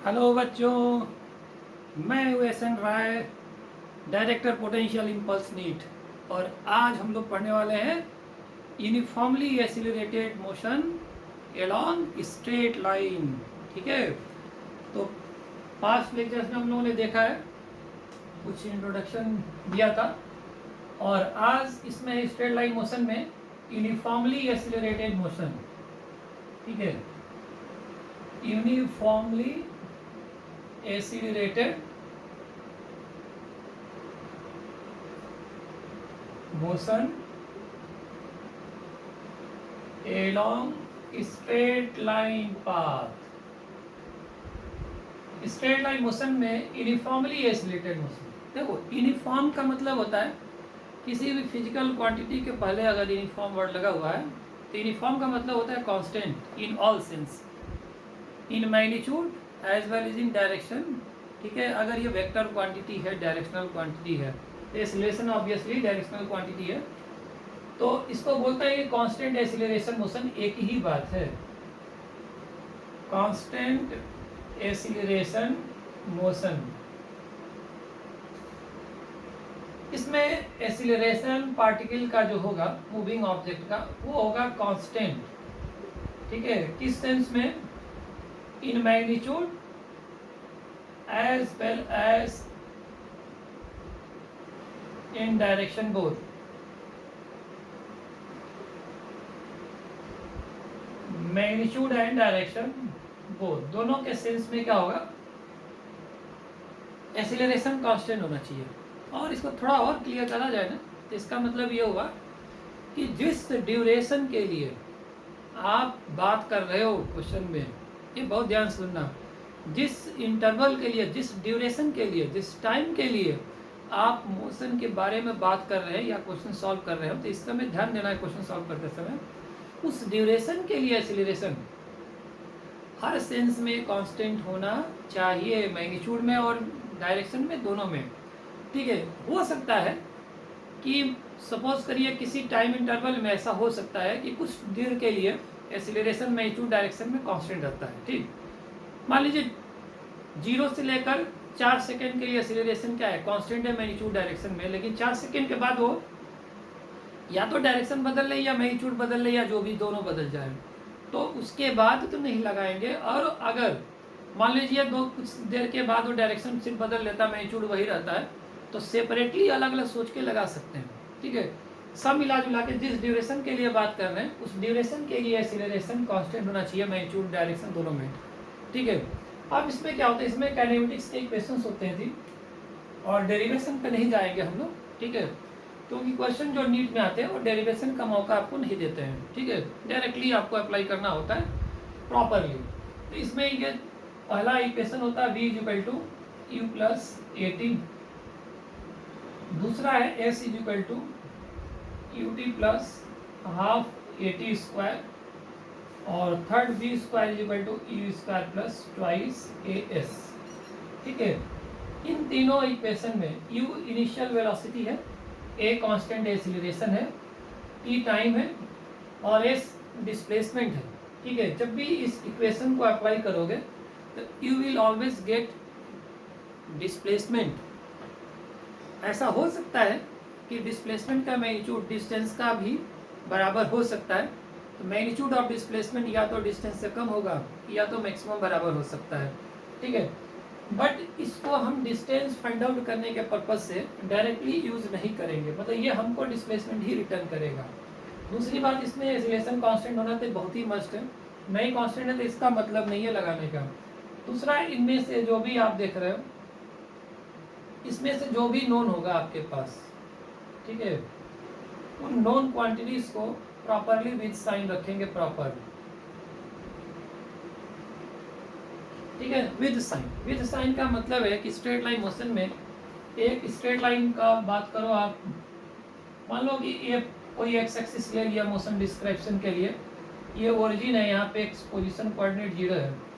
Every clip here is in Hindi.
हेलो बच्चों, मैं हूँ एस.एन. राय, डायरेक्टर पोटेंशियल इम्पल्स नीट। और आज हम लोग पढ़ने वाले हैं uniformly accelerated motion along straight line. ठीक है, तो पास्ट लेक्चर्स में हम लोगों ने देखा है, कुछ इंट्रोडक्शन दिया था। और आज इसमें स्ट्रेट लाइन मोशन में यूनिफॉर्मली एक्सीलरेटेड मोशन। ठीक है, uniformly accelerated motion along straight line path। Straight line motion में यूनिफॉर्मली एक्सीलरेटेड मोशन। देखो, यूनिफॉर्म का मतलब होता है किसी भी फिजिकल क्वांटिटी के पहले अगर यूनिफॉर्म वर्ड लगा हुआ है तो यूनिफॉर्म का मतलब होता है constant in all sense, in magnitude as well as in direction. ठीक है, अगर ये वेक्टर क्वांटिटी है, डायरेक्शनल क्वांटिटी है, तो एक्सीलरेशन ऑब्वियसली डायरेक्शनल क्वांटिटी है, तो इसको बोलते हैं कि कांस्टेंट एक्सीलरेशन मोशन। एक ही बात है, कांस्टेंट एक्सीलरेशन मोशन। इसमें एक्सीलरेशन पार्टिकल का जो होगा, मूविंग ऑब्जेक्ट का, वो होगा कांस्टेंट। ठीक है, किस सेंस में? In magnitude as well as in direction both. Magnitude and direction both, दोनों के सेंस में क्या होगा? एक्सीलरेशन कांस्टेंट होना चाहिए। और इसको थोड़ा और क्लियर करा जाए ना, तो इसका मतलब ये होगा कि जिस ड्यूरेशन के लिए आप बात कर रहे हो क्वेश्चन में, ये बहुत ध्यान से सुनना, जिस इंटरवल के लिए, जिस ड्यूरेशन के लिए, जिस टाइम के लिए आप मोशन के बारे में बात कर रहे हैं या क्वेश्चन सॉल्व कर रहे हो, तो इस समय ध्यान देना है क्वेश्चन सॉल्व करते समय। उस ड्यूरेशन के लिए एक्सीलरेशन हर सेंस में कांस्टेंट होना चाहिए, मैग्नीट्यूड में और डायरेक्शन में, दोनों में। ठीक है, हो सकता है कि सपोज करिए किसी टाइम इंटरवल में ऐसा हो सकता है कि कुछ देर के लिए एक्सीलरेशन मैग्नीट्यूड डायरेक्शन में कांस्टेंट रहता है। ठीक, मान लीजिए 0 से लेकर 4 सेकेंड के लिए एक्सीलरेशन क्या है? कांस्टेंट है मैग्नीट्यूड डायरेक्शन में, लेकिन 4 सेकेंड के बाद वो या तो डायरेक्शन बदल ले या मैग्नीट्यूड बदल ले या जो भी, दोनों बदल जाए, तो उसके बाद तो नहीं लगाएंगे। और अगर मान लीजिए कुछ देर के बाद वो डायरेक्शन सिर्फ बदल लेता, मैग्नीट्यूड वही रहता है, तो सेपरेटली अलग अलग सोच के लगा सकते हैं। ठीक है, सब मिला जुला के जिस ड्यूरेशन के लिए बात कर रहे हैं, उस ड्यूरेशन के लिए एक्सीलरेशन कांस्टेंट होना चाहिए, मैग्नीट्यूड डायरेक्शन दोनों में। ठीक है, अब इसमें क्या होता है, इसमें काइनेमेटिक्स के इक्वेशंस होते हैं जी, और डेरिवेशन पे नहीं जाएंगे हम लोग। ठीक है, क्योंकि क्वेश्चन जो नीट में आते हैं वो डेरिवेशन का मौका आपको नहीं देते हैं। ठीक है, डायरेक्टली आपको अप्लाई करना होता है प्रॉपरली। तो इसमें ये पहला इक्वेशन होता है v equal to u plus a t, दूसरा है s equal to u t plus half a t square, और third v square equal to u square plus twice a s. ठीक है, इन तीनों इक्वेशन में u इनिशियल वेलोसिटी है, a कांस्टेंट एक्सीलरेशन है, t टाइम है, और s डिस्प्लेसमेंट है। ठीक है, जब भी इस इक्वेशन को अप्लाई करोगे तो you will always get displacement. ऐसा हो सकता है कि डिस्प्लेसमेंट का मैग्नीट्यूड डिस्टेंस का भी बराबर हो सकता है, तो मैग्नीट्यूड ऑफ डिस्प्लेसमेंट या तो डिस्टेंस से कम होगा या तो मैक्सिमम बराबर हो सकता है। ठीक है, बट इसको हम डिस्टेंस फाइंड आउट करने के पर्पज से डायरेक्टली यूज नहीं करेंगे, मतलब ये हमको डिस्प्लेसमेंट ही रिटर्न करेगा। दूसरी बात, इसमें एक्सीलरेशन कांस्टेंट होना तो बहुत ही मस्ट है, नहीं कांस्टेंट है तो इसका मतलब नहीं है लगाने का। दूसरा, इनमें से जो भी आप देख रहे हो, इसमें से जो भी नोन होगा आपके पास, ठीक है, उन नोन क्वांटिटीज को प्रॉपरली विद साइन रखेंगे प्रॉपरली। ठीक है, विद साइन। विद साइन का मतलब है कि स्ट्रेट लाइन मोशन में एक स्ट्रेट लाइन का बात करो आप, मान लो कि ये कोई एक्स एक्सिस ले लिया मोशन डिस्क्रिप्शन के लिए, ये ओरिजिन है, यहाँ पे एक्स पोजिशन कोऑर्डिनेट 0 है,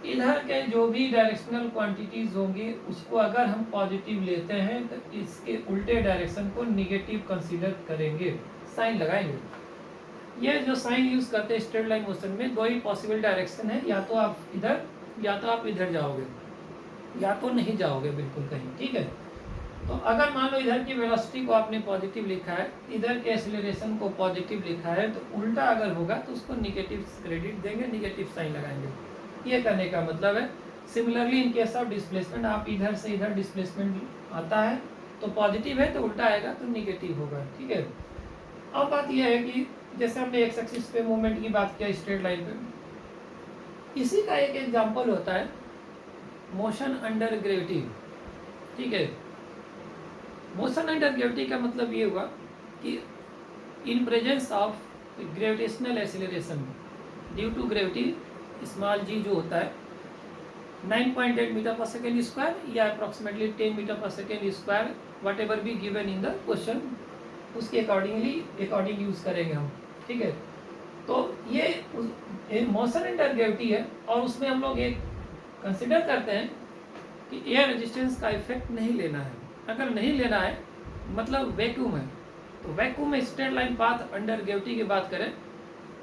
इधर के जो भी डायरेक्शनल क्वांटिटीज होंगी उसको अगर हम पॉजिटिव लेते हैं तो इसके उल्टे डायरेक्शन को निगेटिव कंसीडर करेंगे, साइन लगाएंगे। ये जो साइन यूज करते हैं स्ट्रेट लाइन मोशन में, दो ही पॉसिबल डायरेक्शन है, या तो आप इधर या तो आप इधर जाओगे या तो नहीं जाओगे बिल्कुल कहीं, ठीक है। तो अगर मान लो इधर की वेलोसिटी को आपने पॉजिटिव लिखा है, इधर के एक्सीलरेशन को पॉजिटिव लिखा है, तो उल्टा अगर होगा तो उसको निगेटिव क्रेडिट देंगे, निगेटिव साइन लगाएंगे। ये करने का मतलब है। Similarly in case of displacement, आप इधर से इधर डिस्प्लेसमेंट आता है तो पॉजिटिव है, तो उल्टा आएगा तो निगेटिव होगा, ठीक है। अब बात यह है कि जैसे हमने एक्स एक्सिस पे मूवमेंट की बात किया स्ट्रेट लाइन पे, इसी का एक एग्जांपल होता है मोशन अंडर ग्रेविटी, ठीक है। मोशन अंडर ग्रेविटी का मतलब ये हुआ कि in presence of gravitational acceleration due to gravity, small g जो होता है 9.8 मीटर पर सेकेंड स्क्वायर या अप्रॉक्सीमेटली 10 मीटर पर second square, whatever be given in the question, उसके अकॉर्डिंग यूज़ करेंगे हम, ठीक है। तो ये मोशन अंडर ग्रेविटी है, और उसमें हम लोग एक कंसिडर करते हैं कि एयर रेजिस्टेंस का इफेक्ट नहीं लेना है। अगर नहीं लेना है मतलब वैक्यूम है, तो वैक्यूम में straight line path under gravity की बात करें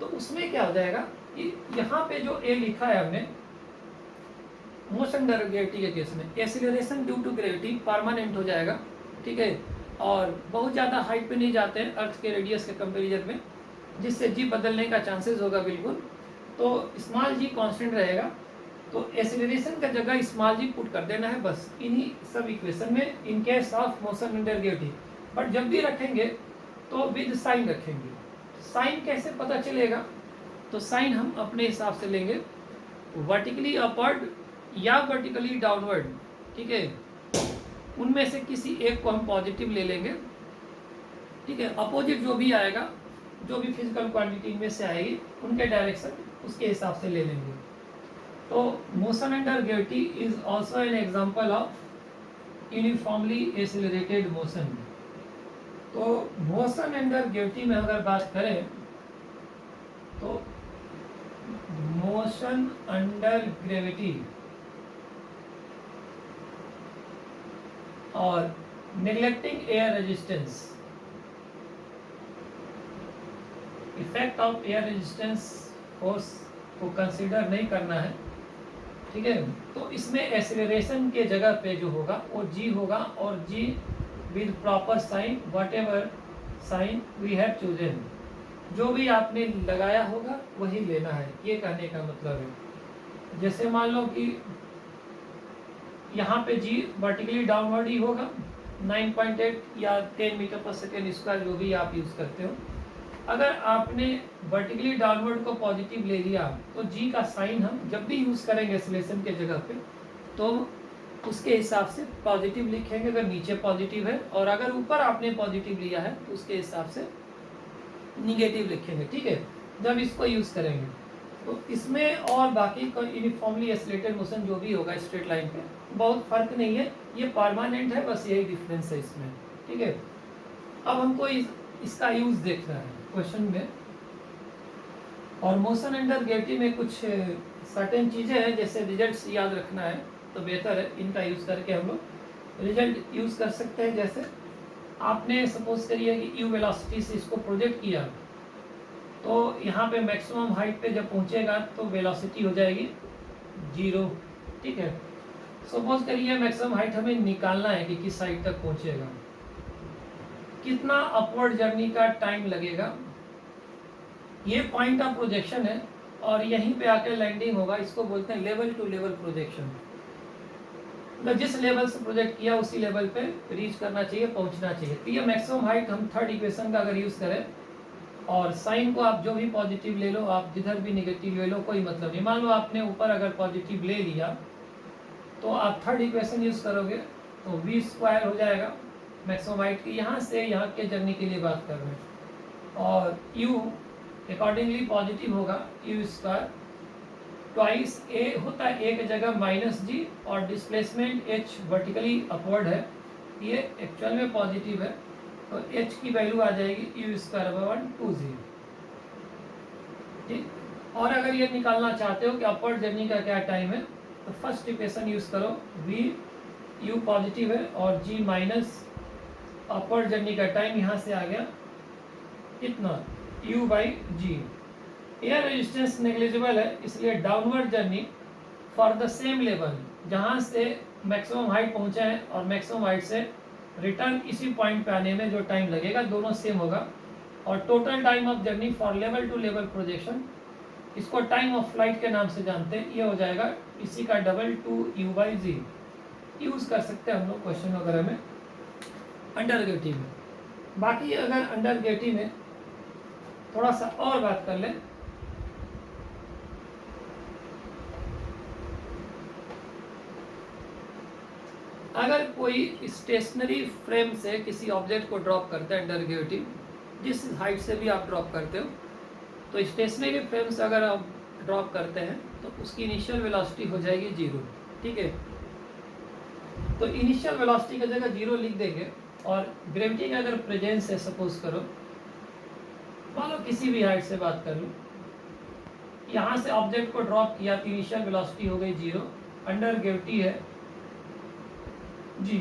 तो उसमें क्या हो जाएगा कि यहाँ पे जो ए लिखा है हमने मोशन अंडर ग्रेविटी के केस में, acceleration due to gravity permanent हो जाएगा, ठीक है। और बहुत ज़्यादा हाइट पे नहीं जाते हैं अर्थ के रेडियस के कंपेरिजन में, जिससे जी बदलने का चांसेस होगा बिल्कुल। तो स्मॉल जी कांस्टेंट रहेगा, तो एक्सीलरेशन का जगह स्मॉल जी पुट कर देना है बस इन्हीं सब इक्वेशन में in case of motion under gravity. But जब भी रखेंगे तो विद साइन रखेंगे। साइन कैसे पता चलेगा, तो साइन हम अपने हिसाब से लेंगे, वर्टिकली अपवर्ड या वर्टिकली डाउनवर्ड, ठीक है। उनमें से किसी एक को हम पॉजिटिव ले लेंगे, ठीक है। अपोजिट जो भी आएगा, जो भी फिजिकल क्वांटिटी में से आएगी उनके डायरेक्शन उसके हिसाब से ले लेंगे। तो motion under gravity is also an example of uniformly accelerated motion. तो मोशन अंडर ग्रेविटी में अगर बात करें तो मोशन अंडर ग्रेविटी और neglecting air resistance, effect of air resistance force को कंसीडर नहीं करना है, ठीक है। तो इसमें एक्सीलरेशन के जगह पे जो होगा वो जी होगा, और G with proper sign, whatever sign we have chosen, जो भी आपने लगाया होगा वही लेना है, ये कहने का मतलब है। जैसे मान लो कि यहाँ पे जी वर्टिकली डाउनवर्ड ही होगा, 9.8 या 10 मीटर पर सेकेंड स्क्वायर जो भी आप यूज़ करते हो। अगर आपने वर्टिकली डाउनवर्ड को पॉजिटिव ले लिया तो जी का साइन हम जब भी यूज़ करेंगे एक्सीलरेशन के जगह पे तो उसके हिसाब से पॉजिटिव लिखेंगे अगर नीचे पॉजिटिव है, और अगर ऊपर आपने पॉजिटिव लिया है तो उसके हिसाब से निगेटिव लिखेंगे, ठीक है, जब इसको यूज़ करेंगे। तो इसमें और बाकी को यूनिफॉर्मली एक्सीलरेटेड मोशन जो भी होगा स्ट्रेट लाइन पे बहुत फर्क नहीं है, ये परमानेंट है, बस यही डिफरेंस है इसमें, ठीक है। अब हमको इसका यूज़ देखना है क्वेश्चन में। और मोशन अंडर ग्रेविटी में कुछ सर्टेन चीज़ें हैं, जैसे रिजल्ट्स याद रखना है तो बेहतर है, इनका यूज़ करके हम लोग रिजल्ट यूज़ कर सकते हैं। जैसे आपने सपोज करिए कि यू वेलोसिटी से इसको प्रोजेक्ट किया, तो यहाँ पे मैक्सिमम हाइट पे जब पहुँचेगा तो वेलोसिटी हो जाएगी 0, ठीक है। सपोज करिए मैक्सिमम हाइट हमें निकालना है कि किस हाइट तक पहुँचेगा, कितना अपवर्ड जर्नी का टाइम लगेगा, ये पॉइंट ऑफ प्रोजेक्शन है, और यहीं पे आके लैंडिंग होगा, इसको बोलते हैं लेवल टू लेवल प्रोजेक्शन। मतलब जिस लेवल से प्रोजेक्ट किया उसी लेवल पे रीच करना चाहिए, पहुंचना चाहिए। तो ये मैक्सिमम हाइट हम थर्ड इक्वेशन का अगर यूज़ करें, और साइन को आप जो भी पॉजिटिव ले लो, आप जिधर भी नेगेटिव ले लो, कोई मतलब नहीं। मान लो आपने ऊपर अगर पॉजिटिव ले लिया तो आप थर्ड इक्वेशन यूज़ करोगे तो v स्क्वायर हो जाएगा मैक्सिमम हाइट की, यहाँ से यहाँ के जर्नी के लिए बात कर रहे हैं, और u अकॉर्डिंगली पॉजिटिव होगा, u स्क्वायर ट्वाइस a होता है एक जगह माइनस जी, और डिस्प्लेसमेंट h वर्टिकली अपवर्ड है, ये एक्चुअल में पॉजिटिव है, तो h की वैल्यू आ जाएगी u स्क्वायर बराबर 2g, ठीक। और अगर ये निकालना चाहते हो कि अपवर्ड जर्नी का क्या टाइम है, तो फर्स्ट इक्वेशन यूज़ करो, v u पॉजिटिव है और g माइनस अपवर्ड जर्नी का टाइम यहाँ से आ गया कितना u/g। एयर रेजिस्टेंस नेग्लिजिबल है, इसलिए downward journey for the same level, जहाँ से मैक्सिमम हाइट पहुँचे हैं और मैक्सिमम हाइट से रिटर्न इसी पॉइंट पे आने में जो टाइम लगेगा दोनों सेम होगा। और total time of journey for level to level projection, इसको टाइम ऑफ फ्लाइट के नाम से जानते हैं, ये हो जाएगा इसी का डबल 2u/g। यूज़ कर सकते हैं हम लोग क्वेश्चन वगैरह में अंडरग्रेविटी में। बाकी अगर अंडरग्रेविटी में थोड़ा सा और बात कर लें, अगर कोई स्टेशनरी फ्रेम से किसी ऑब्जेक्ट को ड्रॉप करता है अंडर ग्रेविटी, जिस हाइट से भी आप ड्रॉप करते हो, तो स्टेशनरी फ्रेम से अगर आप ड्रॉप करते हैं तो उसकी इनिशियल वेलोसिटी हो जाएगी 0। ठीक है, तो इनिशियल वेलोसिटी की जगह 0 लिख देंगे। और ग्रेविटी का अगर प्रेजेंस है, सपोज करो, मान लो किसी भी हाइट से बात कर लो, यहाँ से ऑब्जेक्ट को ड्रॉप किया तो इनिशियल वेलोसिटी हो गई 0, अंडर ग्रेविटी है जी।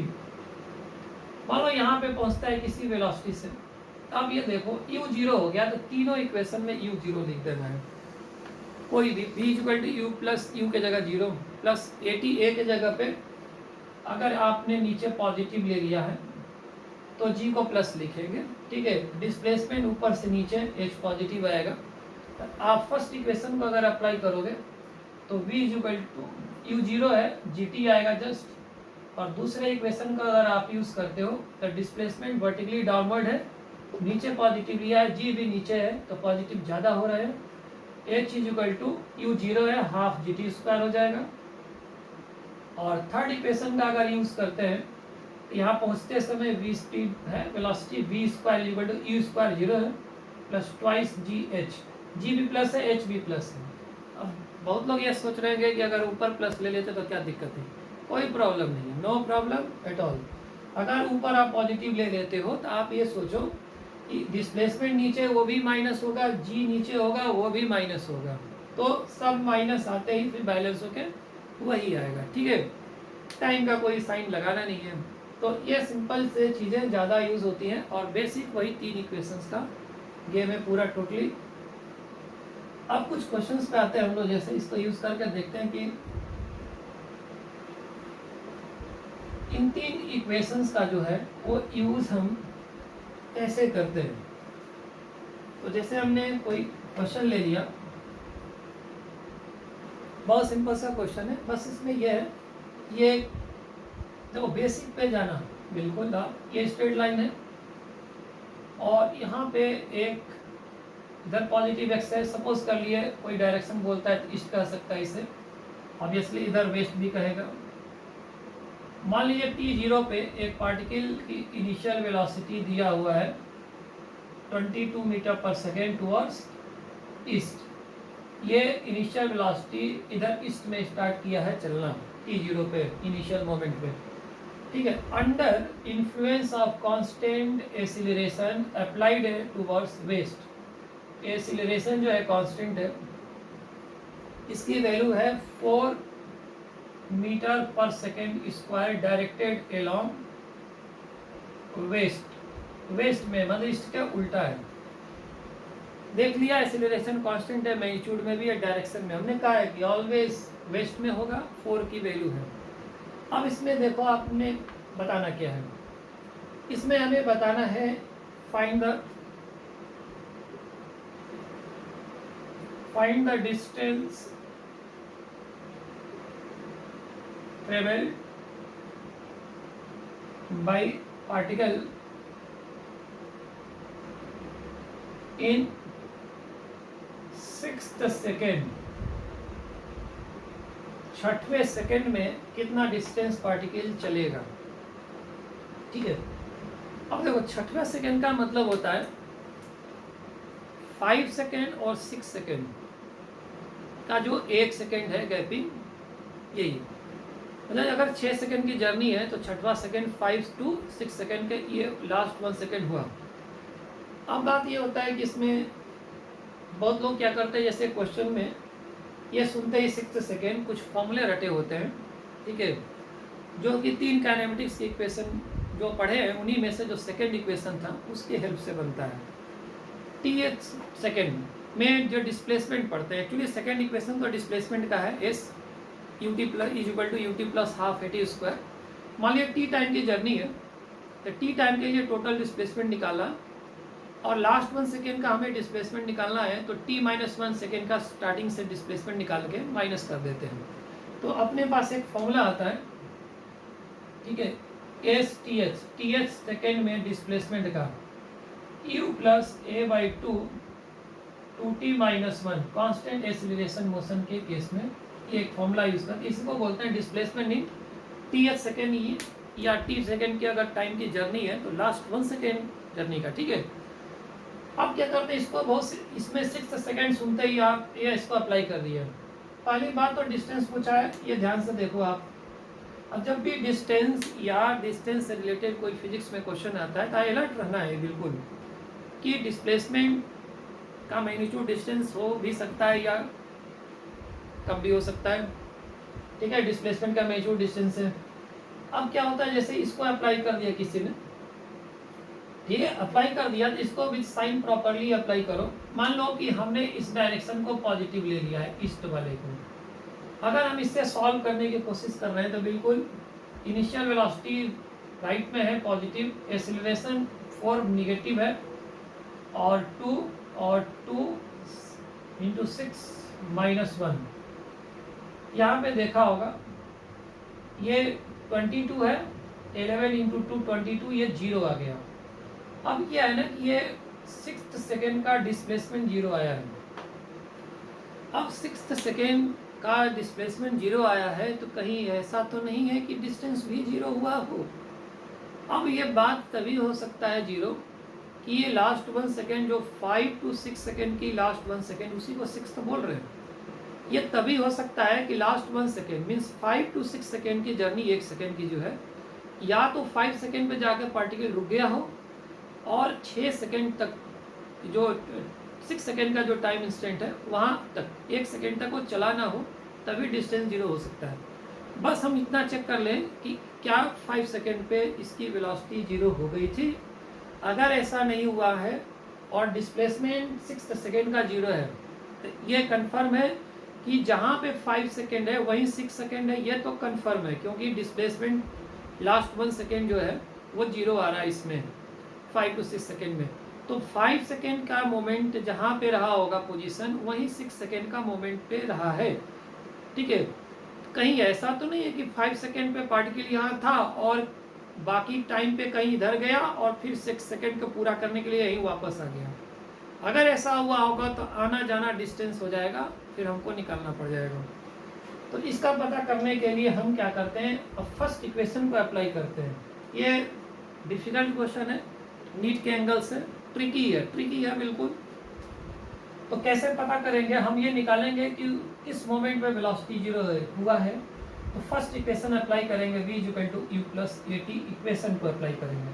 मान लो यहाँ पे पहुँचता है किसी वेलोसिटी से, अब ये देखो u 0 हो गया, तो तीनों इक्वेशन में u 0 लिख देना है। कोई भी v equal to u plus u के जगह 0 प्लस AT a के जगह पे अगर आपने नीचे पॉजिटिव ले लिया है तो g को प्लस लिखेंगे। ठीक है, डिस्प्लेसमेंट ऊपर से नीचे h पॉजिटिव आएगा। तो आप फर्स्ट इक्वेशन को अगर अप्लाई करोगे तो v इक्वल टू u 0 है, gt आएगा जस्ट। और दूसरे इक्वेशन का अगर आप यूज़ करते हो तो डिस्प्लेसमेंट वर्टिकली डाउनवर्ड है, नीचे पॉजिटिव लिया है, जी भी नीचे है तो पॉजिटिव ज़्यादा हो रहा है। h इक्वल टू यू 0 है, हाफ GT² हो जाएगा। और थर्ड इक्वेशन का अगर यूज़ करते हैं तो यहाँ पहुँचते समय v स्पीड है, velocity v² equal to u² 0 है प्लस ट्वाइस GH, g भी प्लस है, h भी प्लस है। अब बहुत लोग ये सोच रहे हैं कि अगर ऊपर प्लस ले लेते तो क्या दिक्कत है, कोई प्रॉब्लम नहीं है, नो प्रॉब्लम एट ऑल। अगर ऊपर आप पॉजिटिव ले लेते हो तो आप ये सोचो कि डिस्प्लेसमेंट नीचे वो भी माइनस होगा, जी नीचे होगा वो भी माइनस होगा, तो सब माइनस आते ही फिर बैलेंस होके वही आएगा। ठीक है, टाइम का कोई साइन लगाना नहीं है। तो ये सिंपल से चीज़ें ज़्यादा यूज़ होती हैं और बेसिक वही 3 इक्वेशंस का गेम है पूरा टोटली। अब कुछ क्वेश्चंस पे आते हैं हम लोग, जैसे इसको यूज़ करके देखते हैं कि इन 3 इक्वेशंस का जो है वो यूज़ हम कैसे करते हैं। तो जैसे हमने कोई क्वेश्चन ले लिया, बहुत सिंपल सा क्वेश्चन है, बस इसमें यह है, ये देखो बेसिक पे जाना बिल्कुल ना, ये स्ट्रेट लाइन है और यहाँ पे एक इधर पॉजिटिव एक्स है, सपोज कर लिए कोई डायरेक्शन बोलता है तो ईस्ट कह सकता है इसे, ऑब्वियसली इधर वेस्ट भी कहेगा। मान लीजिए t0 पे एक पार्टिकल की इनिशियल वेलोसिटी दिया हुआ है 22 मीटर पर सेकेंड टुवर्ड्स ईस्ट। ये इनिशियल वेलोसिटी इधर ईस्ट में स्टार्ट किया है चलना t0 पे इनिशियल मोमेंट पे। ठीक है, under influence of constant acceleration applied towards waste. Acceleration जो है कांस्टेंट है, इसकी वैल्यू है 4 मीटर पर second square directed along west. West में मतलब ईस्ट के उल्टा है। देख लिया एक्सीलरेशन कांस्टेंट है, मैग्नीट्यूड में भी है, डायरेक्शन में हमने कहा है कि ऑलवेज वेस्ट में होगा, 4 की वैल्यू है। अब इसमें देखो आपने बताना क्या है, इसमें हमें बताना है find the distance traveled by particle in 6th second. 6वें सेकेंड में कितना डिस्टेंस पार्टिकल चलेगा। ठीक है, अब देखो 6वें सेकेंड का मतलब होता है 5 सेकेंड और 6 सेकेंड का जो 1 सेकेंड है गैपिंग, यही मतलब अगर 6 सेकेंड की जर्नी है तो 6वां सेकेंड 5 to 6 सेकेंड के ये लास्ट 1 सेकेंड हुआ। अब बात ये होता है कि इसमें बहुत लोग क्या करते हैं, जैसे क्वेश्चन में ये सुनते ही 6 सेकेंड कुछ फॉर्मूले रटे होते हैं। ठीक है, जो कि 3 काइनेमेटिक्स की इक्वेशन जो पढ़े हैं उन्हीं में से जो सेकेंड इक्वेशन था उसके हेल्प से बनता है। th सेकेंड में जो डिस्प्लेसमेंट पढ़ते हैं, एक्चुअली सेकेंड इक्वेशन तो डिस्प्लेसमेंट का है s, ut plus is equal to ut plus half at square. मान लिया t टाइम की जर्नी है, तो t टाइम के लिए टोटल डिस्प्लेसमेंट निकाला और लास्ट 1 सेकेंड का हमें डिस्प्लेसमेंट निकालना है, तो t माइनस 1 सेकेंड का स्टार्टिंग से डिस्प्लेसमेंट निकाल के माइनस कर देते हैं। तो अपने पास एक फॉर्मूला आता है, ठीक है, एस टी एच सेकेंड में डिस्प्लेसमेंट का u plus A by two T minus 1 constant acceleration motion के केस में ये एक फॉर्मूला यूज करते हैं। इसको बोलते हैं displacement in T H second या टी सेकेंड की अगर टाइम की जर्नी है तो लास्ट 1 सेकेंड जर्नी का, ठीक है। अब क्या करते हैं, इसको बहुत इसमें 6 सेकेंड सुनते ही आप ये इसको अप्लाई कर दिया। पहली बात तो डिस्टेंस पूछा है, ये ध्यान से देखो आप। अब जब भी डिस्टेंस या डिस्टेंस से रिलेटेड कोई फिजिक्स में क्वेश्चन आता है तो अलर्ट रहना है बिल्कुल कि डिस्प्लेसमेंट का मैग्नीट्यूड डिस्टेंस हो भी सकता है या कम भी हो सकता है, ठीक है। डिस्प्लेसमेंट का मैग्नीट्यूड डिस्टेंस है। अब क्या होता है, जैसे इसको अप्लाई कर दिया किसी ने, ठीक है, अप्लाई कर दिया, तो इसको भी साइन प्रॉपरली अप्लाई करो। मान लो कि हमने इस डायरेक्शन को पॉजिटिव ले लिया है, ईस्ट वाले को। अगर हम इससे सॉल्व करने की कोशिश कर रहे हैं तो बिल्कुल इनिशियल वेलोसिटी राइट में है पॉजिटिव, एक्सीलरेशन 4 निगेटिव है और 2 इंटू 6 माइनस 1। यहाँ पे देखा होगा ये 22 है, 11 इंटू 2 22, ये 0 आ गया। अब क्या है ना कि ये 6 सेकेंड का डिस्प्लेसमेंट 0 आया है। अब 6 सेकेंड का डिस्प्लेसमेंट 0 आया है तो कहीं ऐसा तो नहीं है कि डिस्टेंस भी 0 हुआ हो। अब ये बात तभी हो सकता है 0 कि ये लास्ट 1 सेकेंड जो 5 to 6 सेकेंड की लास्ट 1 सेकेंड, उसी को 6 तो बोल रहे हैं। ये तभी हो सकता है कि last 1 second means 5 to 6 second की जर्नी 1 सेकेंड की जो है, या तो 5 सेकेंड पे जाकर पार्टिकल रुक गया हो और 6 सेकेंड तक जो 6 सेकेंड का जो टाइम इंस्टेंट है वहाँ तक 1 सेकेंड तक वो चला ना हो, तभी डिस्टेंस 0 हो सकता है। बस हम इतना चेक कर लें कि क्या 5 सेकेंड पे इसकी वेलोसिटी 0 हो गई थी। अगर ऐसा नहीं हुआ है और डिस्प्लेसमेंट 6 सेकेंड का 0 है तो ये कन्फर्म है कि जहाँ पे 5 सेकेंड है वहीं 6 सेकेंड है, ये तो कन्फर्म है क्योंकि डिस्प्लेसमेंट लास्ट 1 सेकेंड जो है वो 0 आ रहा है इसमें 5 to 6 सेकेंड में। तो 5 सेकेंड का मोमेंट जहाँ पे रहा होगा पोजीशन, वहीं 6 सेकेंड का मोमेंट पे रहा है, ठीक है। कहीं ऐसा तो नहीं है कि 5 सेकेंड पे पार्टिकल यहाँ था और बाकी टाइम पे कहीं इधर गया और फिर 6 सेकेंड को पूरा करने के लिए यहीं वापस आ गया। अगर ऐसा हुआ होगा तो आना जाना डिस्टेंस हो जाएगा, फिर हमको निकालना पड़ जाएगा। तो इसका पता करने के लिए हम क्या करते हैं, अब फर्स्ट इक्वेशन को अप्लाई करते हैं। ये डिफिकल्ट क्वेश्चन है, नीट के एंगल से ट्रिकी है बिल्कुल। तो कैसे पता करेंगे, हम ये निकालेंगे कि किस मोमेंट पे वेलोसिटी 0 हुआ है। तो फर्स्ट इक्वेशन अप्लाई करेंगे, v equal to u plus a t, equation को अप्लाई करेंगे।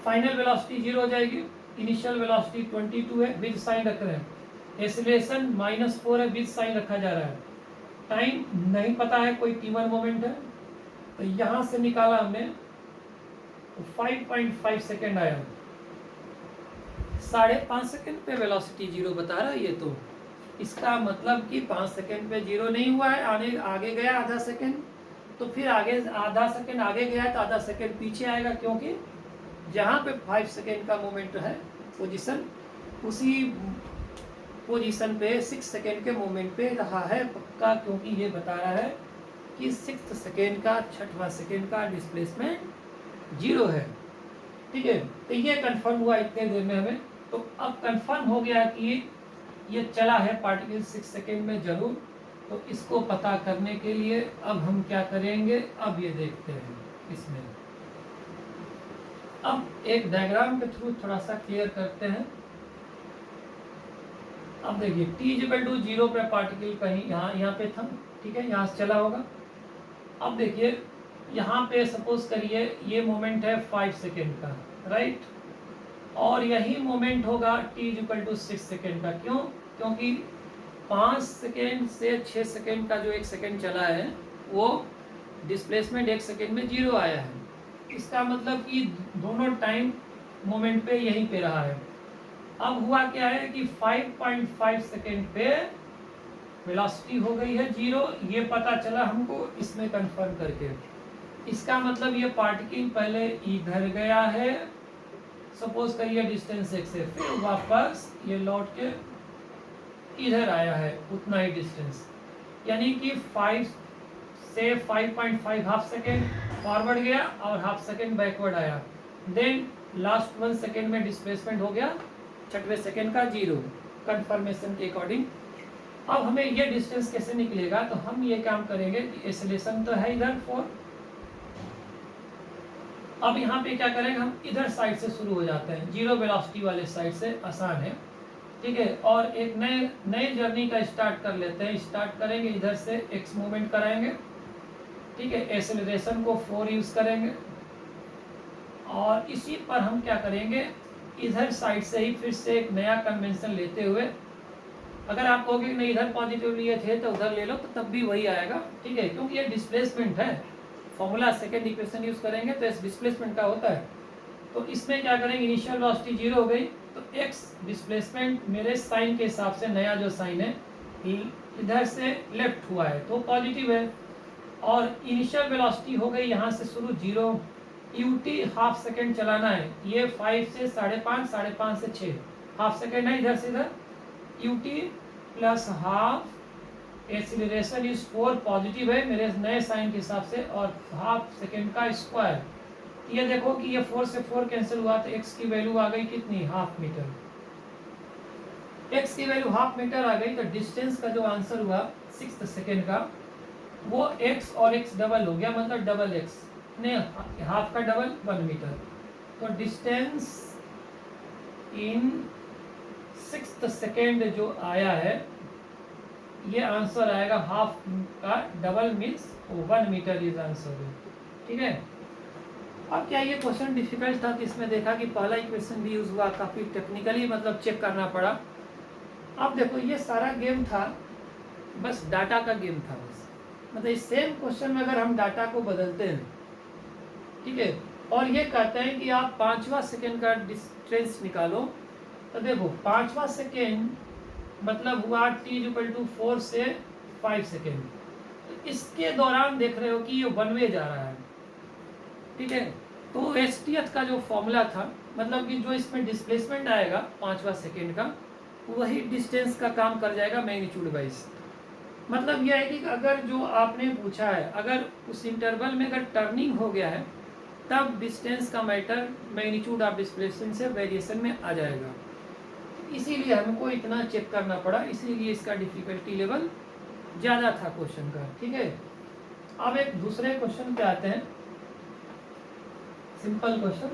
फाइनल वेलोसिटी 0 हो जाएगी, इनिशियल वेलोसिटी 22 है, विद साइन रख रहे हैं। एक्सीलरेशन -4 है, विद साइन रखा जा रहा है। टाइम नहीं पता है, कोई t1 मोमेंट है, तो यहाँ से निकाला हमने तो 5.5 सेकेंड आया। 5.5 सेकेंड पे वेलोसिटी 0 बता रहा है ये, तो इसका मतलब कि 5 सेकेंड पे 0 नहीं हुआ है, आगे गया आधा सेकेंड, तो फिर आगे आधा सेकेंड आगे गया तो आधा सेकेंड पीछे आएगा, क्योंकि जहाँ पे 5 सेकेंड का मोमेंट है पोजीशन, उसी पोजीशन पे 6 सेकेंड के मोमेंट पे रहा है पक्का, क्योंकि ये बता रहा है कि 6 सेकेंड का 6वां सेकेंड का डिस्प्लेसमेंट 0 है, ठीक है। तो ये कंफर्म हुआ इतने देर में हमें। तो अब कंफर्म हो गया कि ये चला है पार्टिकल 6 सेकेंड में जरूर। तो इसको पता करने के लिए अब हम क्या करेंगे, अब ये देखते हैं इसमें। अब एक डायग्राम के थ्रू थोड़ा सा क्लियर करते हैं। अब देखिए t इक्वल टू 0 पे पार्टिकल कहीं यहाँ पे था, ठीक है, यहाँ से चला होगा। अब देखिए यहाँ पे सपोज करिए ये मोमेंट है 5 सेकेंड का, राइट, और यही मोमेंट होगा t इक्वल टू 6 सेकेंड का। क्यों? क्योंकि 5 सेकेंड से 6 सेकेंड का जो 1 सेकेंड चला है वो डिस्प्लेसमेंट 1 सेकेंड में 0 आया है। इसका मतलब कि दोनों टाइम मोमेंट पे यहीं पे रहा है। अब हुआ क्या है कि 5.5 सेकेंड पे वेलोसिटी हो गई है 0, ये पता चला हमको इसमें कंफर्म करके। इसका मतलब ये पार्टिकल पहले इधर गया है, सपोज करिए डिस्टेंस x से, फिर वापस ये लौट के इधर आया है उतना ही डिस्टेंस, यानी कि 5 से 5.5 हाफ सेकेंड फॉरवर्ड गया और हाफ सेकेंड बैकवर्ड आया, देन लास्ट 1 सेकेंड में डिस्प्लेसमेंट हो गया 6वें सेकेंड का 0 कंफर्मेशन के अकॉर्डिंग। अब हमें ये डिस्टेंस कैसे निकलेगा, तो हम ये काम करेंगे कि एक्सेलरेशन तो है इधर 4, अब यहाँ पे क्या करेंगे, हम इधर साइड से शुरू हो जाते हैं, 0 वेलोसिटी वाले साइड से, आसान है, ठीक है। और एक नए जर्नी का स्टार्ट कर लेते हैं। स्टार्ट करेंगे इधर से, एक्स मूवमेंट कराएंगे, ठीक है, एक्सेलरेशन को 4 यूज करेंगे, और इसी पर हम क्या करेंगे, इधर साइड से ही फिर से एक नया कन्वेंशन लेते हुए, अगर आप कहोगे कि नहीं इधर पॉजिटिव लिए थे तो उधर ले लो, तो तब भी वही आएगा, ठीक है, क्योंकि ये डिस्प्लेसमेंट है। फॉर्मूला सेकेंड इक्वेशन यूज करेंगे तो इस डिस्प्लेसमेंट का होता है। तो इसमें क्या करेंगे, इनिशियल वेलोसिटी 0 हो गई, तो x डिस्प्लेसमेंट मेरे साइन के हिसाब से नया जो साइन है इधर से लेफ्ट हुआ है तो पॉजिटिव है, और इनिशियल वेलोसिटी हो गई यहाँ से शुरू 0, ut हाफ सेकेंड चलाना है, ये 5 से 5.5, 5.5 से 6 हाफ सेकेंड है इधर से इधर, ut plus half, acceleration is 4 positive है मेरे नए साइन के हिसाब से, और हाफ सेकेंड का स्क्वायर, ये देखो कि ये 4 से 4 कैंसिल हुआ तो x की वैल्यू आ गई कितनी, हाफ मीटर। x की वैल्यू हाफ मीटर आ गई, तो डिस्टेंस का जो आंसर हुआ 6 सेकेंड का, वो x और x डबल हो गया, मतलब डबल x ने हाफ का डबल 1 मीटर। तो डिस्टेंस इन 6 सेकेंड जो आया है, ये आंसर आएगा हाफ का double means 1 metre is answer, ठीक है। अब क्या ये क्वेश्चन डिफिकल्ट था, कि इसमें देखा कि पहला इक्वेशन भी यूज हुआ, काफ़ी टेक्निकली मतलब चेक करना पड़ा। अब देखो ये सारा गेम था, बस डाटा का गेम था बस, मतलब इस सेम क्वेश्चन में अगर हम डाटा को बदलते हैं, ठीक है, और ये कहते हैं कि आप 5वां सेकेंड का डिस्टेंस निकालो, तो देखो 5वां सेकेंड मतलब हुआ t=4 से 5 सेकेंड, तो इसके दौरान देख रहे हो कि ये 1 वे जा रहा है, ठीक है। तो एसटीएच का जो फॉर्मूला था, मतलब कि जो इसमें डिस्प्लेसमेंट आएगा 5वां सेकेंड का, वही डिस्टेंस का काम कर जाएगा मैग्नीट्यूड वाइज। मतलब यह है कि अगर जो आपने पूछा है, अगर उस इंटरवल में अगर टर्निंग हो गया है, तब डिस्टेंस का मैटर मैग्नीट्यूड ऑफ डिस्प्लेसमेंट से वेरिएशन में आ जाएगा। इसीलिए हमको इतना चेक करना पड़ा, इसीलिए इसका डिफिकल्टी लेवल ज़्यादा था क्वेश्चन का, ठीक है। अब एक दूसरे क्वेश्चन पे आते हैं, सिंपल क्वेश्चन।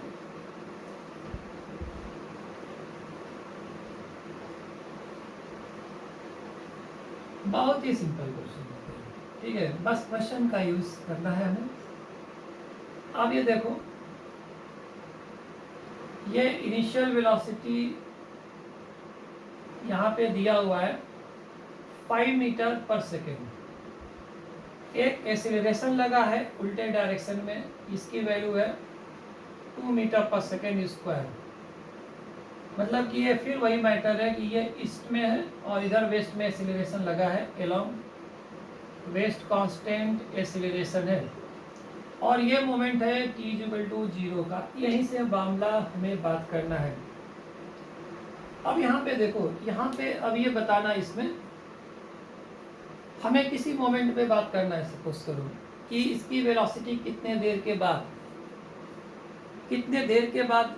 बहुत ही सिंपल क्वेश्चन, ठीक है, बस क्वेश्चन का यूज करना है हमें। अब ये देखो, ये इनिशियल वेलोसिटी यहाँ पे दिया हुआ है 5 मीटर पर सेकेंड, एक एक्सीलरेशन लगा है उल्टे डायरेक्शन में, इसकी वैल्यू है 2 मीटर पर सेकेंड स्क्वायर। मतलब कि ये फिर वही मैटर है कि ये ईस्ट में है और इधर वेस्ट में एक्सीलरेशन लगा है, एलोंग वेस्ट कांस्टेंट एक्सीलरेशन है, और ये मोमेंट है t=0 का। यहीं से मामला हमें बात करना है। अब यहाँ पे देखो, यहाँ पे अब ये बताना, इसमें हमें किसी मोमेंट पे बात करना है, सपोज करो कि इसकी वेलोसिटी कितने देर के बाद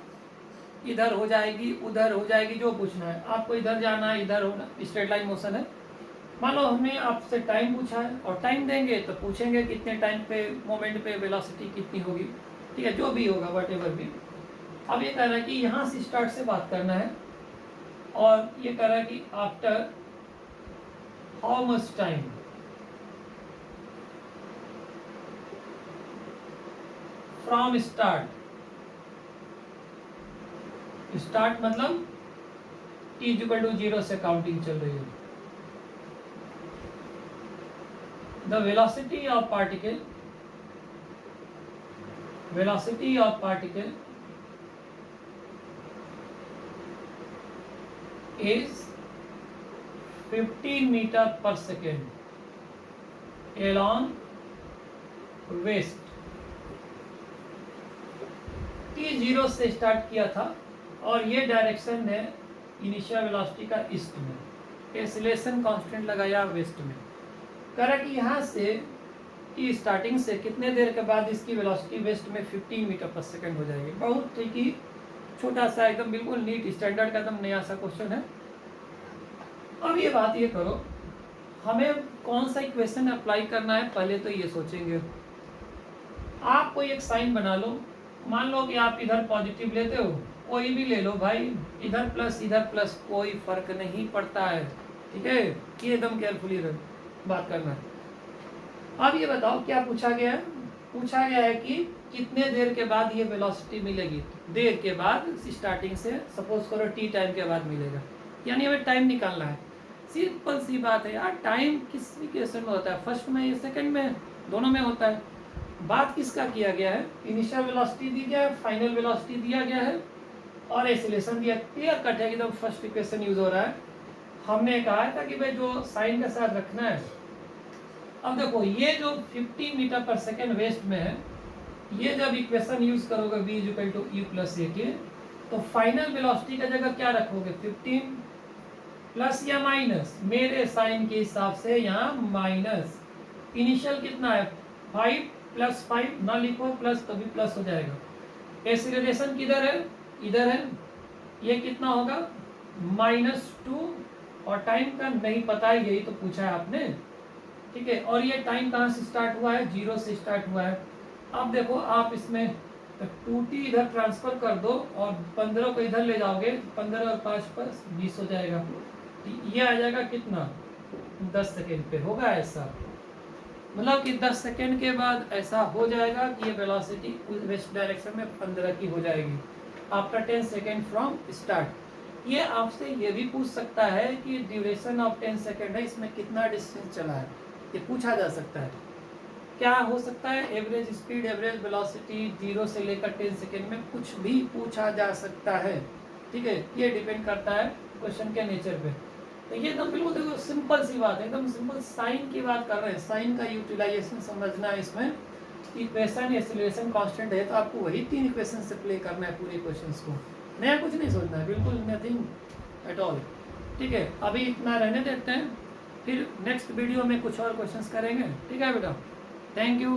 इधर हो जाएगी उधर हो जाएगी, जो पूछना है आपको, इधर जाना है इधर होना, स्ट्रेट लाइन मोशन है। मान लो हमने आपसे टाइम पूछा है, और टाइम देंगे तो पूछेंगे कितने टाइम पे मोमेंट पे वेलोसिटी कितनी होगी, ठीक है, जो भी होगा वट एवर भी। अब ये कह रहा है कि यहाँ से स्टार्ट से बात करना है, और ये कह रहा है कि after how much time from start मतलब t=0 से काउंटिंग चल रही है, the velocity of particle is 15 metre पर सेकेंड एलॉन वेस्ट। t0 से स्टार्ट किया था और ये डायरेक्शन है इनिशियल वेलोसिटी का ईस्ट में, एक्सीलरेशन कांस्टेंट लगाया वेस्ट में। करा कि यहाँ से कि स्टार्टिंग से कितने देर के बाद इसकी वेलोसिटी वेस्ट में 15 मीटर पर सेकेंड हो जाएगी। बहुत ट्रिकी, छोटा सा एकदम बिल्कुल नीट स्टैंडर्ड का एकदम नया सा क्वेश्चन है। अब ये बात ये करो, हमें कौन सा इक्वेशन अप्लाई करना है पहले तो ये सोचेंगे। आप कोई एक साइन बना लो, मान लो कि आप इधर पॉजिटिव लेते हो, कोई भी ले लो भाई, इधर प्लस कोई फर्क नहीं पड़ता है, ठीक है। ये एकदम केयरफुली बात करना है। अब ये बताओ क्या पूछा गया है? पूछा गया है कि कितने देर के बाद ये वेलोसिटी मिलेगी। देर के बाद स्टार्टिंग से सपोज करो t टाइम के बाद मिलेगा, यानी हमें टाइम निकालना है। सिंपल सी बात है यार, टाइम किस केस में होता है, फर्स्ट में या सेकंड में, दोनों में होता है। बात किसका किया गया है, इनिशियल वेलोसिटी दी गया है, फाइनल वेलोसिटी दिया गया है और एक्सीलरेशन दिया। क्लियर कट है, एकदम फर्स्ट इक्वेशन यूज हो रहा है। हमने कहा था कि भाई जो साइन के साथ रखना है। अब देखो ये जो 15 मीटर पर सेकेंड वेस्ट में है, ये जब इक्वेशन यूज करोगे v equal to u plus a के, तो फाइनल वेलोसिटी का जगह क्या रखोगे, 15 प्लस या माइनस, मेरे साइन के हिसाब से यहाँ माइनस। इनिशियल कितना है 5 प्लस 5 ना लिखो प्लस, तो भी प्लस हो जाएगा। एक्सीलरेशन किधर है, इधर है, ये कितना होगा -2 और टाइम का नहीं पता है, यही तो पूछा है आपने, ठीक है। और ये टाइम कहाँ से स्टार्ट हुआ है, 0 से स्टार्ट हुआ है। अब देखो आप इसमें 2t इधर ट्रांसफर कर दो और 15 को इधर ले जाओगे, 15 और 5 पर 20 हो जाएगा। ये आ जाएगा कितना, 10 सेकेंड पे होगा ऐसा। मतलब कि 10 सेकेंड के बाद ऐसा हो जाएगा कि ये वेलोसिटी वेस्ट डायरेक्शन में 15 की हो जाएगी आफ्टर 10 सेकेंड फ्रॉम स्टार्ट। ये आपसे ये भी पूछ सकता है कि ड्यूरेशन ऑफ 10 सेकेंड है, इसमें कितना डिस्टेंस चला है, ये पूछा जा सकता है। क्या हो सकता है, एवरेज स्पीड, एवरेज वेलोसिटी, 0 से लेकर 10 सेकेंड में कुछ भी पूछा जा सकता है, ठीक है। ये डिपेंड करता है क्वेश्चन के नेचर पे। तो ये एकदम बिल्कुल देखो सिंपल सी बात है, एकदम सिंपल साइन की बात कर रहे हैं। साइन का यूटिलाइजेशन समझना है इसमें। इक्वेशन एक्सीलरेशन कांस्टेंट है तो आपको वही 3 इक्वेशन से प्ले करना है पूरे क्वेश्चंस को, नया कुछ नहीं सोचना है, बिल्कुल नथिंग एट ऑल, ठीक है। अभी इतना रहने देते हैं, फिर नेक्स्ट वीडियो में कुछ और क्वेश्चंस करेंगे, ठीक है बेटा। Thank you.